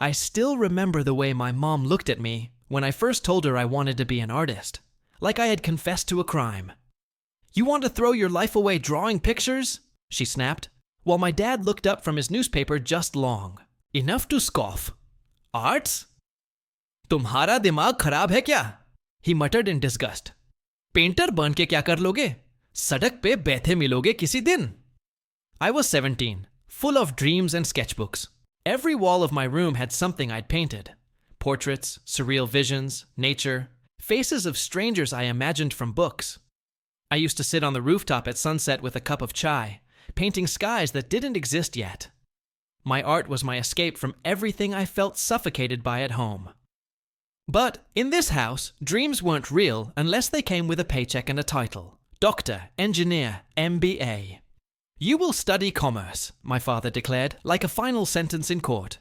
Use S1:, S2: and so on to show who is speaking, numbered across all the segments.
S1: I still remember the way my mom looked at me when I first told her I wanted to be an artist, like I had confessed to a crime. "You want to throw your life away drawing pictures?" she snapped, while my dad looked up from his newspaper just long. "Enough to scoff. Arts? तुम्हारा दिमाग खराब है क्या?" he muttered in disgust. "Painter बन के क्या कर लोगे? सड़क पे बैठे मिलोगे किसी दिन." I was 17, full of dreams and sketchbooks. Every wall of my room had something I'd painted. Portraits, surreal visions, nature, faces of strangers I imagined from books. I used to sit on the rooftop at sunset with a cup of chai, painting skies that didn't exist yet. My art was my escape from everything I felt suffocated by at home. But in this house, dreams weren't real unless they came with a paycheck and a title. Doctor, engineer, MBA. "You will study commerce," my father declared, like a final sentence in court.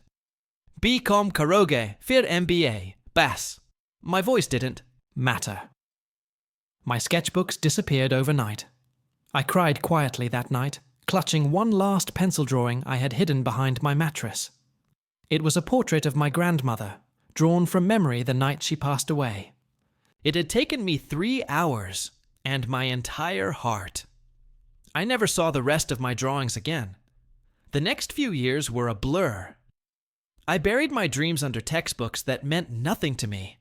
S1: "BCom karoge, fir MBA, bas." My voice didn't matter. My sketchbooks disappeared overnight. I cried quietly that night, clutching one last pencil drawing I had hidden behind my mattress. It was a portrait of my grandmother, drawn from memory the night she passed away. It had taken me 3 hours and my entire heart. I never saw the rest of my drawings again. The next few years were a blur. I buried my dreams under textbooks that meant nothing to me.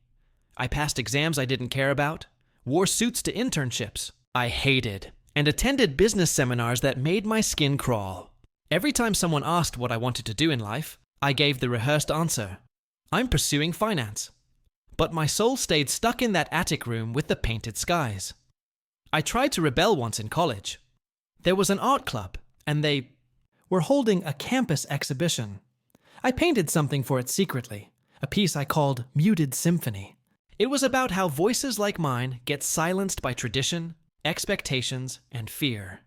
S1: I passed exams I didn't care about, wore suits to internships I hated, and attended business seminars that made my skin crawl. Every time someone asked what I wanted to do in life, I gave the rehearsed answer: "I'm pursuing finance." But my soul stayed stuck in that attic room with the painted skies. I tried to rebel once in college. There was an art club, and they were holding a campus exhibition. I painted something for it secretly, a piece I called Muted Symphony. It was about how voices like mine get silenced by tradition, expectations, and fear.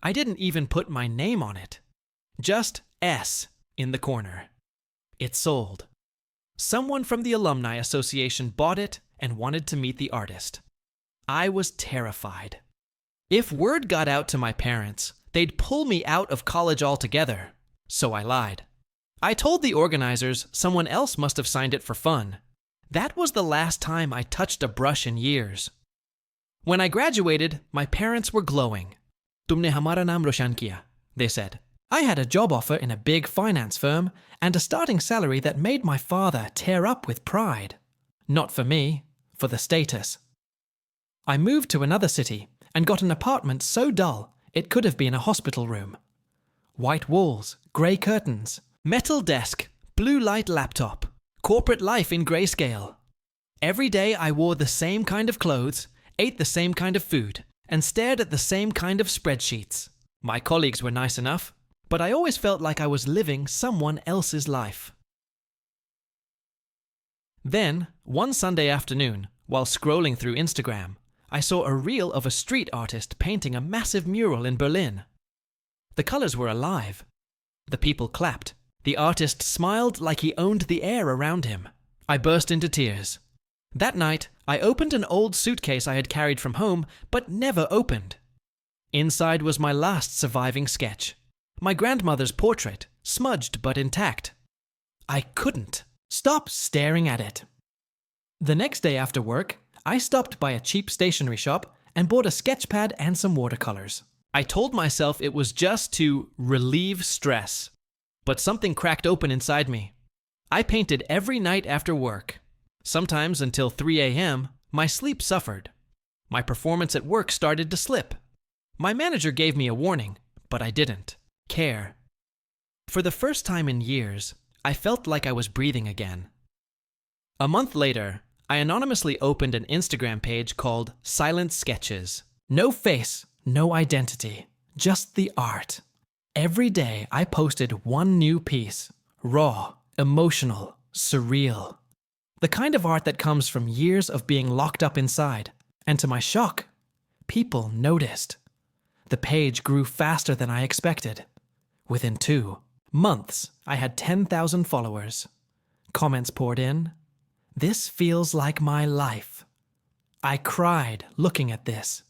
S1: I didn't even put my name on it. Just S in the corner. It sold. Someone from the Alumni Association bought it and wanted to meet the artist. I was terrified. If word got out to my parents, they'd pull me out of college altogether. So I lied. I told the organizers someone else must have signed it for fun. That was the last time I touched a brush in years. When I graduated, my parents were glowing. "Tumne hamara naam roshan kiya," they said. I had a job offer in a big finance firm and a starting salary that made my father tear up with pride. Not for me, for the status. I moved to another city and got an apartment so dull it could have been a hospital room. White walls, grey curtains, metal desk, blue light laptop, corporate life in grayscale. Every day I wore the same kind of clothes, ate the same kind of food, and stared at the same kind of spreadsheets. My colleagues were nice enough, but I always felt like I was living someone else's life. Then, one Sunday afternoon, while scrolling through Instagram, I saw a reel of a street artist painting a massive mural in Berlin. The colors were alive. The people clapped. The artist smiled like he owned the air around him. I burst into tears. That night, I opened an old suitcase I had carried from home, but never opened. Inside was my last surviving sketch. My grandmother's portrait, smudged but intact. I couldn't stop staring at it. The next day after work, I stopped by a cheap stationery shop and bought a sketch pad and some watercolors. I told myself it was just to relieve stress, but something cracked open inside me. I painted every night after work. Sometimes until 3 a.m., my sleep suffered. My performance at work started to slip. My manager gave me a warning, but I didn't care. For the first time in years, I felt like I was breathing again. A month later, I anonymously opened an Instagram page called Silent Sketches. No face, no identity, just the art. Every day I posted one new piece, raw, emotional, surreal. The kind of art that comes from years of being locked up inside. And to my shock, people noticed. The page grew faster than I expected. Within 2 months, I had 10,000 followers. Comments poured in. This feels like my life. I cried looking at this.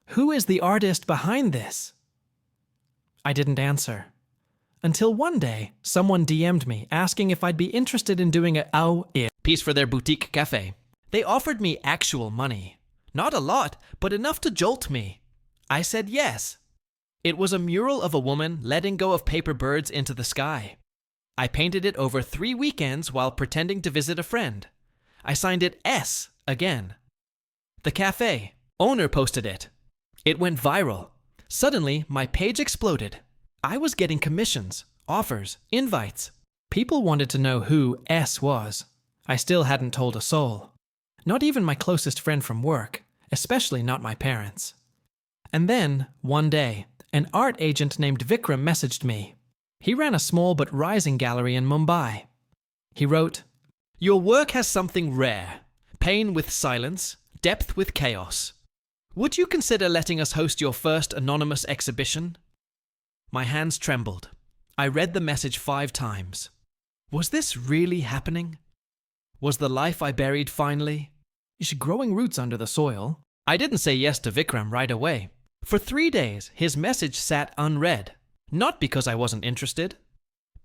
S1: Who is the artist behind this? I didn't answer. Until one day, someone DM'd me asking if I'd be interested in doing a piece for their boutique cafe. They offered me actual money. Not a lot, but enough to jolt me. I said yes. It was a mural of a woman letting go of paper birds into the sky. I painted it over 3 weekends while pretending to visit a friend. I signed it S again. The cafe owner posted it. It went viral. Suddenly, my page exploded. I was getting commissions, offers, invites. People wanted to know who S was. I still hadn't told a soul. Not even my closest friend from work, especially not my parents. And then, one day, an art agent named Vikram messaged me. He ran a small but rising gallery in Mumbai. He wrote, "Your work has something rare. Pain with silence, depth with chaos. Would you consider letting us host your first anonymous exhibition?" My hands trembled. I read the message 5 times. Was this really happening? Was the life I buried finally growing roots under the soil? I didn't say yes to Vikram right away. For 3 days, his message sat unread. Not because I wasn't interested,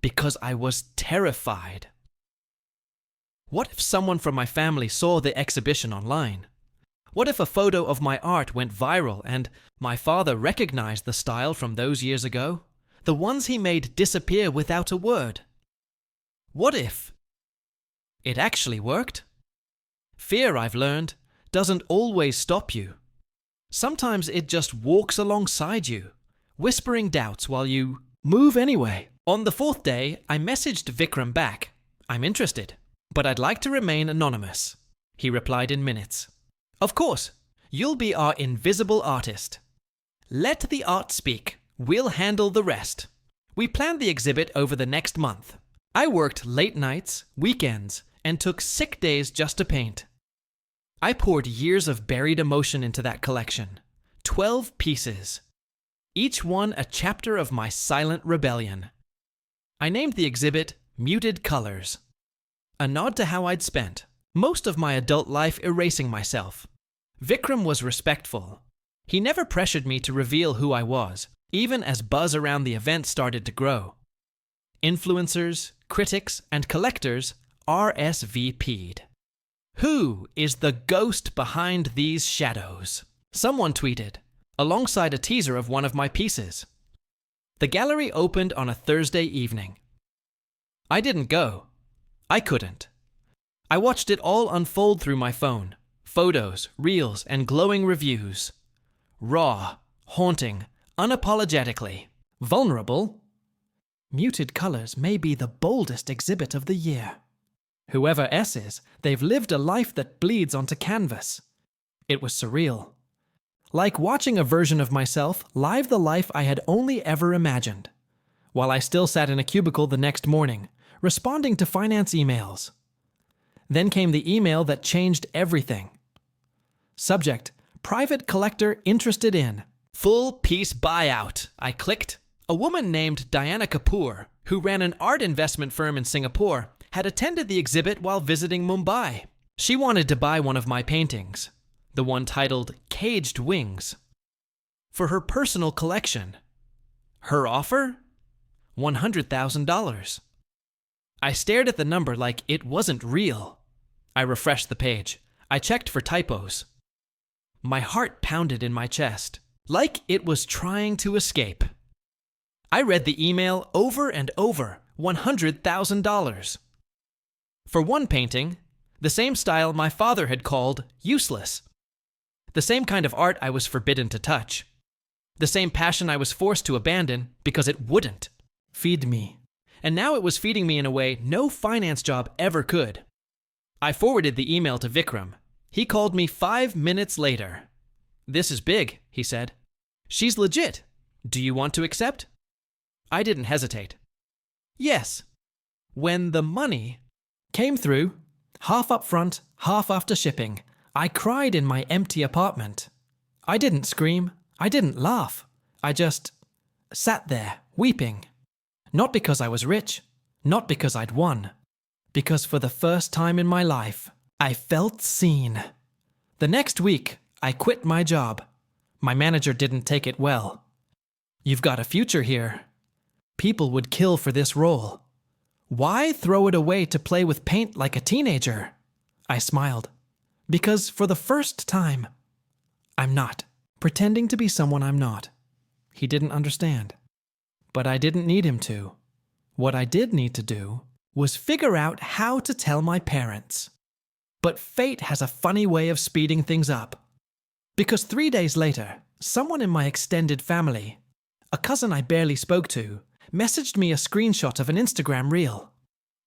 S1: because I was terrified. What if someone from my family saw the exhibition online? What if a photo of my art went viral and my father recognized the style from those years ago? The ones he made disappear without a word. What if it actually worked? Fear, I've learned, doesn't always stop you. Sometimes it just walks alongside you, whispering doubts while you move anyway. On the 4th day, I messaged Vikram back. "I'm interested, but I'd like to remain anonymous." He replied in minutes. "Of course, you'll be our invisible artist. Let the art speak. We'll handle the rest." We planned the exhibit over the next month. I worked late nights, weekends, and took sick days just to paint. I poured years of buried emotion into that collection. 12 pieces. Each one a chapter of my silent rebellion. I named the exhibit Muted Colors. A nod to how I'd spent most of my adult life erasing myself. Vikram was respectful. He never pressured me to reveal who I was, even as buzz around the event started to grow. Influencers, critics, and collectors RSVP'd. Who is the ghost behind these shadows? Someone tweeted, alongside a teaser of one of my pieces. The gallery opened on a Thursday evening. I didn't go. I couldn't. I watched it all unfold through my phone. Photos, reels, and glowing reviews. Raw, haunting, unapologetically, vulnerable. Muted Colors may be the boldest exhibit of the year. Whoever S is, they've lived a life that bleeds onto canvas. It was surreal. Like watching a version of myself live the life I had only ever imagined, while I still sat in a cubicle the next morning, responding to finance emails. Then came the email that changed everything. Subject, private collector interested in. Full piece buyout. I clicked. A woman named Diana Kapoor, who ran an art investment firm in Singapore, had attended the exhibit while visiting Mumbai. She wanted to buy one of my paintings, the one titled Caged Wings, for her personal collection. Her offer? $100,000. I stared at the number like it wasn't real. I refreshed the page. I checked for typos. My heart pounded in my chest, like it was trying to escape. I read the email over and over. $100,000. For one painting, the same style my father had called useless. The same kind of art I was forbidden to touch. The same passion I was forced to abandon because it wouldn't feed me. And now it was feeding me in a way no finance job ever could. I forwarded the email to Vikram. He called me 5 minutes later. "This is big," he said. "She's legit. Do you want to accept?" I didn't hesitate. Yes. When the money came through, half up front, half after shipping, I cried in my empty apartment. I didn't scream. I didn't laugh. I just sat there, weeping. Not because I was rich, not because I'd won, because for the first time in my life, I felt seen. The next week, I quit my job. My manager didn't take it well. "You've got a future here, People would kill for this role. Why throw it away to play with paint like a teenager? I smiled. Because for the first time, I'm not. Pretending to be someone I'm not. He didn't understand. But I didn't need him to. What I did need to do was figure out how to tell my parents. But fate has a funny way of speeding things up. Because 3 days later, someone in my extended family, a cousin I barely spoke to, messaged me a screenshot of an Instagram reel.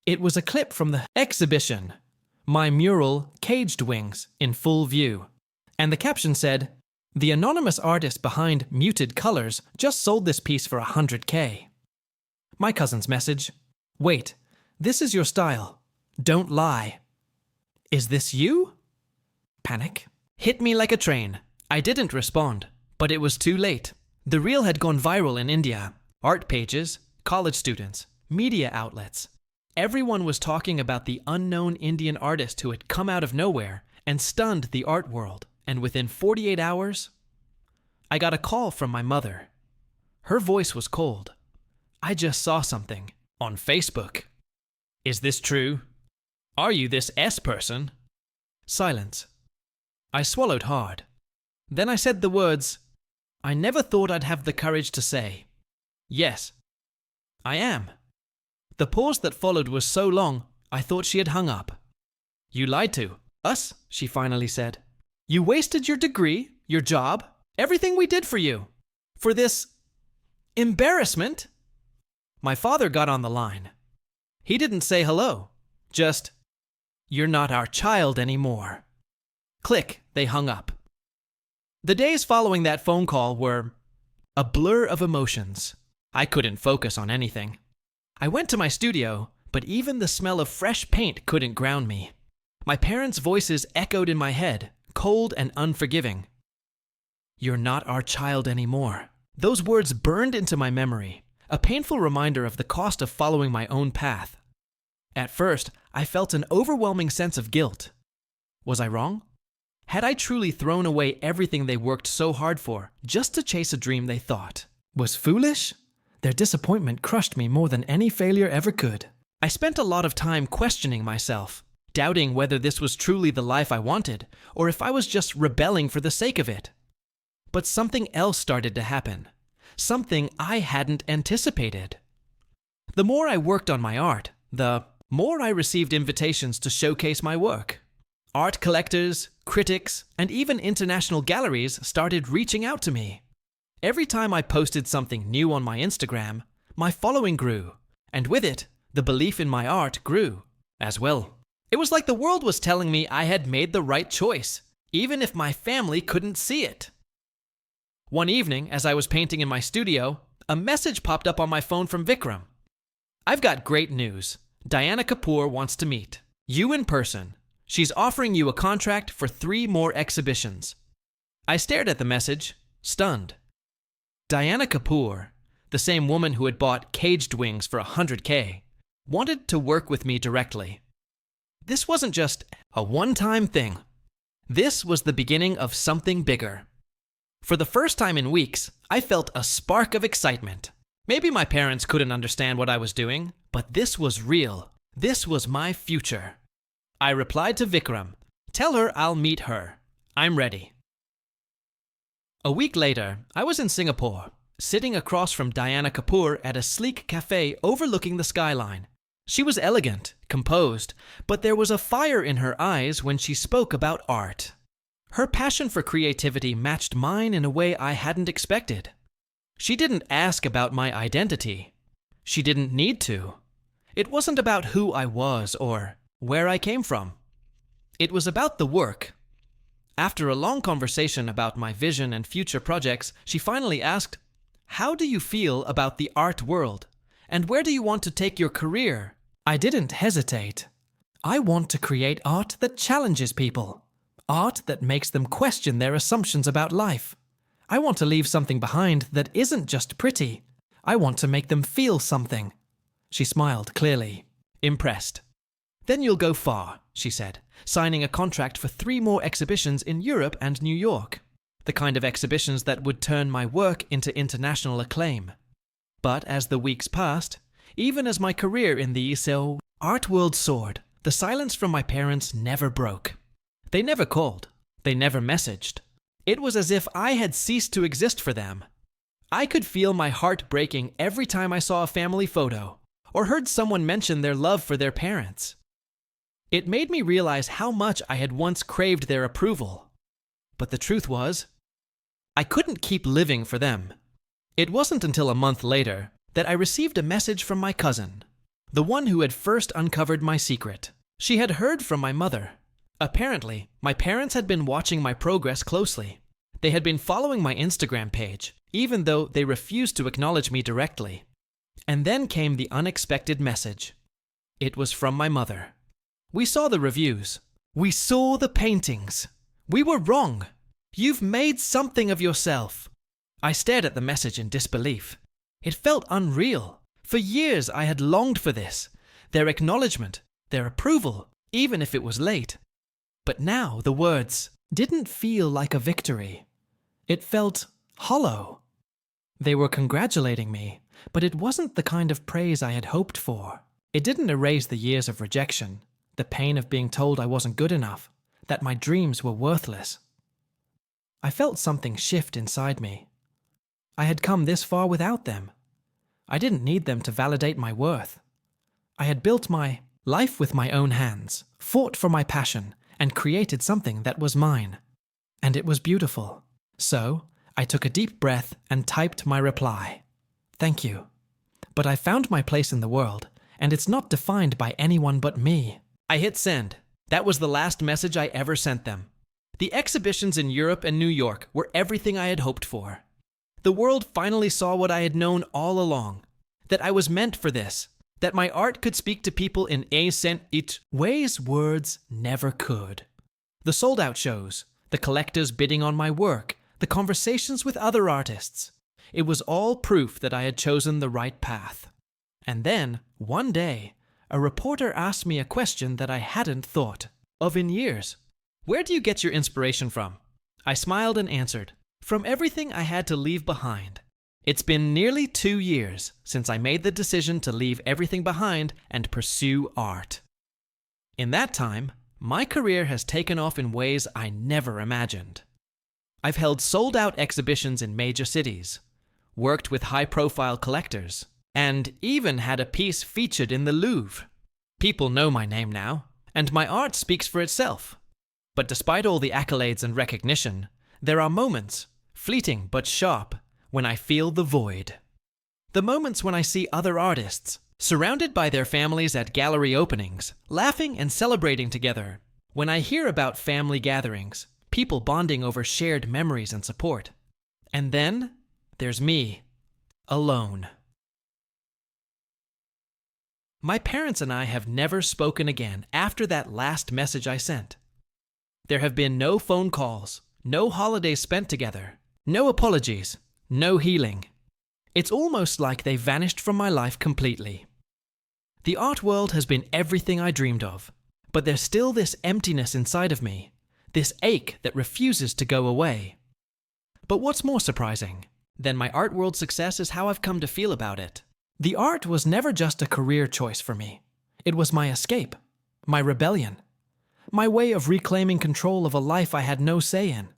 S1: It was a clip from the exhibition, my mural, Caged Wings, in full view. And the caption said, "The anonymous artist behind Muted Colors just sold this piece for $100K. My cousin's message, "Wait, this is your style. Don't lie." Is this you? Panic hit me like a train. I didn't respond, but it was too late. The reel had gone viral in India. Art pages, college students, media outlets. Everyone was talking about the unknown Indian artist who had come out of nowhere and stunned the art world. And within 48 hours, I got a call from my mother. Her voice was cold. "I just saw something on Facebook. Is this true? Are you this S person?" Silence. I swallowed hard. Then I said the words I never thought I'd have the courage to say. "Yes, I am." The pause that followed was so long, I thought she had hung up. "You lied to us," she finally said. "You wasted your degree, your job, everything we did for you. For this embarrassment?" My father got on the line. He didn't say hello, just, "You're not our child anymore." Click, they hung up. The days following that phone call were a blur of emotions. I couldn't focus on anything. I went to my studio, but even the smell of fresh paint couldn't ground me. My parents' voices echoed in my head, cold and unforgiving. "You're not our child anymore." Those words burned into my memory, a painful reminder of the cost of following my own path. At first, I felt an overwhelming sense of guilt. Was I wrong? Had I truly thrown away everything they worked so hard for, just to chase a dream they thought was foolish? Their disappointment crushed me more than any failure ever could. I spent a lot of time questioning myself, doubting whether this was truly the life I wanted, or if I was just rebelling for the sake of it. But something else started to happen, something I hadn't anticipated. The more I worked on my art, the more I received invitations to showcase my work. Art collectors, critics, and even international galleries started reaching out to me. Every time I posted something new on my Instagram, my following grew, and with it, the belief in my art grew as well. It was like the world was telling me I had made the right choice, even if my family couldn't see it. One evening, as I was painting in my studio, a message popped up on my phone from Vikram. "I've got great news. Diana Kapoor wants to meet you in person. She's offering you a contract for 3 more exhibitions." I stared at the message, stunned. Diana Kapoor, the same woman who had bought Caged Wings for $100K, wanted to work with me directly. This wasn't just a one-time thing. This was the beginning of something bigger. For the first time in weeks, I felt a spark of excitement. Maybe my parents couldn't understand what I was doing, but this was real. This was my future. I replied to Vikram, "Tell her I'll meet her. I'm ready." A week later, I was in Singapore, sitting across from Diana Kapoor at a sleek cafe overlooking the skyline. She was elegant, composed, but there was a fire in her eyes when she spoke about art. Her passion for creativity matched mine in a way I hadn't expected. She didn't ask about my identity. She didn't need to. It wasn't about who I was or where I came from. It was about the work. After a long conversation about my vision and future projects, she finally asked, "How do you feel about the art world? And where do you want to take your career?" I didn't hesitate. I want to create art that challenges people. Art that makes them question their assumptions about life. I want to leave something behind that isn't just pretty. I want to make them feel something. She smiled clearly, impressed. "Then you'll go far," she said, signing a contract for 3 more exhibitions in Europe and New York. The kind of exhibitions that would turn my work into international acclaim. But as the weeks passed, even as my career in the art world soared, the silence from my parents never broke. They never called. They never messaged. It was as if I had ceased to exist for them. I could feel my heart breaking every time I saw a family photo or heard someone mention their love for their parents. It made me realize how much I had once craved their approval. But the truth was, I couldn't keep living for them. It wasn't until a month later that I received a message from my cousin, the one who had first uncovered my secret. She had heard from my mother. Apparently, my parents had been watching my progress closely. They had been following my Instagram page, even though they refused to acknowledge me directly. And then came the unexpected message. It was from my mother. We saw the reviews. We saw the paintings. We were wrong. You've made something of yourself. I stared at the message in disbelief. It felt unreal. For years I had longed for this, their acknowledgement, their approval, even if it was late. But now the words didn't feel like a victory. It felt hollow. They were congratulating me, but it wasn't the kind of praise I had hoped for. It didn't erase the years of rejection, the pain of being told I wasn't good enough, that my dreams were worthless. I felt something shift inside me. I had come this far without them. I didn't need them to validate my worth. I had built my life with my own hands, fought for my passion, and created something that was mine. And it was beautiful. So, I took a deep breath and typed my reply. Thank you. But I found my place in the world, and it's not defined by anyone but me. I hit send. That was the last message I ever sent them. The exhibitions in Europe and New York were everything I had hoped for. The world finally saw what I had known all along, that I was meant for this, that my art could speak to people in ways words never could. The sold-out shows, the collectors bidding on my work, the conversations with other artists. It was all proof that I had chosen the right path. And then, one day, a reporter asked me a question that I hadn't thought of in years. Where do you get your inspiration from? I smiled and answered, from everything I had to leave behind. It's been nearly 2 years since I made the decision to leave everything behind and pursue art. In that time, my career has taken off in ways I never imagined. I've held sold-out exhibitions in major cities, worked with high-profile collectors, and even had a piece featured in the Louvre. People know my name now, and my art speaks for itself. But despite all the accolades and recognition, there are moments, fleeting but sharp, when I feel the void. The moments when I see other artists, surrounded by their families at gallery openings, laughing and celebrating together. When I hear about family gatherings, people bonding over shared memories and support. And then, there's me, alone. My parents and I have never spoken again after that last message I sent. There have been no phone calls, no holidays spent together, no apologies, no healing. It's almost like they vanished from my life completely. The art world has been everything I dreamed of, but there's still this emptiness inside of me, this ache that refuses to go away. But what's more surprising than my art world success is how I've come to feel about it. The art was never just a career choice for me. It was my escape, my rebellion, my way of reclaiming control of a life I had no say in.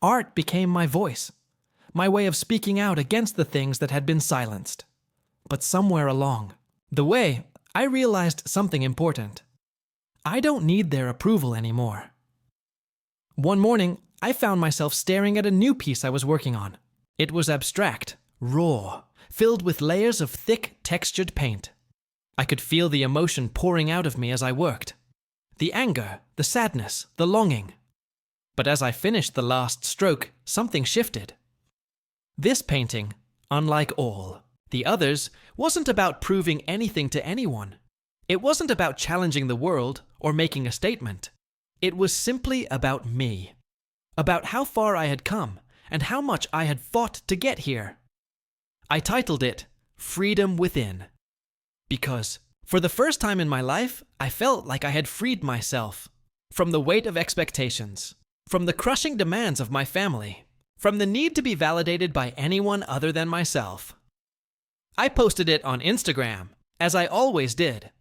S1: Art became my voice, my way of speaking out against the things that had been silenced. But somewhere along the way, I realized something important. I don't need their approval anymore. One morning, I found myself staring at a new piece I was working on. It was abstract, raw, filled with layers of thick, textured paint. I could feel the emotion pouring out of me as I worked. The anger, the sadness, the longing. But as I finished the last stroke, something shifted. This painting, unlike all the others, wasn't about proving anything to anyone. It wasn't about challenging the world or making a statement. It was simply about me, about how far I had come and how much I had fought to get here. I titled it Freedom Within, because for the first time in my life, I felt like I had freed myself from the weight of expectations, from the crushing demands of my family, from the need to be validated by anyone other than myself. I posted it on Instagram, as I always did.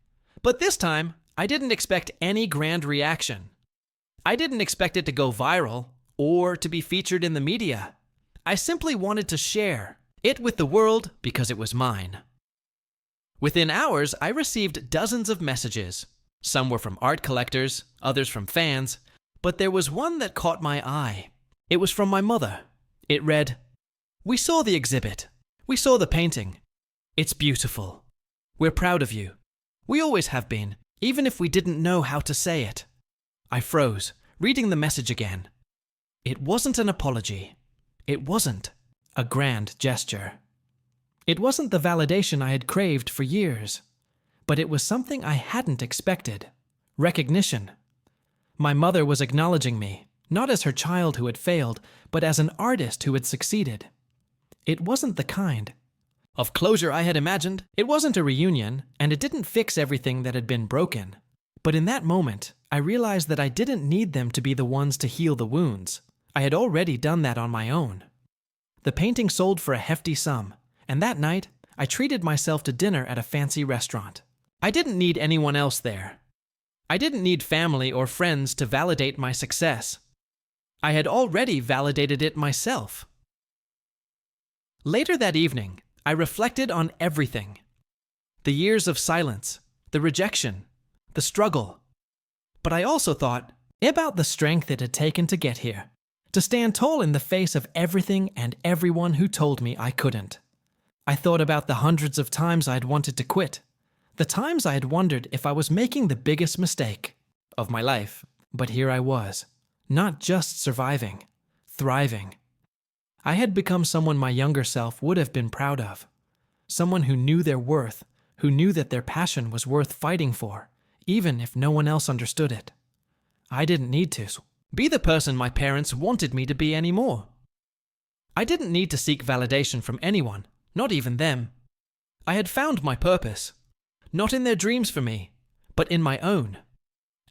S1: But this time, I didn't expect any grand reaction. I didn't expect it to go viral or to be featured in the media. I simply wanted to share it with the world because it was mine. Within hours, I received dozens of messages. Some were from art collectors, others from fans, but there was one that caught my eye. It was from my mother. It read, "We saw the exhibit. We saw the painting. It's beautiful. We're proud of you. We always have been, even if we didn't know how to say it." I froze, reading the message again. It wasn't an apology. It wasn't a grand gesture. It wasn't the validation I had craved for years, but it was something I hadn't expected. Recognition. My mother was acknowledging me, not as her child who had failed, but as an artist who had succeeded. It wasn't the kind of closure I had imagined. It wasn't a reunion, and it didn't fix everything that had been broken. But in that moment, I realized that I didn't need them to be the ones to heal the wounds. I had already done that on my own. The painting sold for a hefty sum, and that night, I treated myself to dinner at a fancy restaurant. I didn't need anyone else there. I didn't need family or friends to validate my success. I had already validated it myself. Later that evening, I reflected on everything. The years of silence, the rejection, the struggle. But I also thought about the strength it had taken to get here, to stand tall in the face of everything and everyone who told me I couldn't. I thought about the hundreds of times I'd wanted to quit, the times I had wondered if I was making the biggest mistake of my life. But here I was, not just surviving, thriving. I had become someone my younger self would have been proud of. Someone who knew their worth, who knew that their passion was worth fighting for, even if no one else understood it. I didn't need to be the person my parents wanted me to be anymore. I didn't need to seek validation from anyone, not even them. I had found my purpose, not in their dreams for me, but in my own.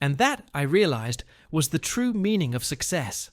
S1: And that, I realized, was the true meaning of success.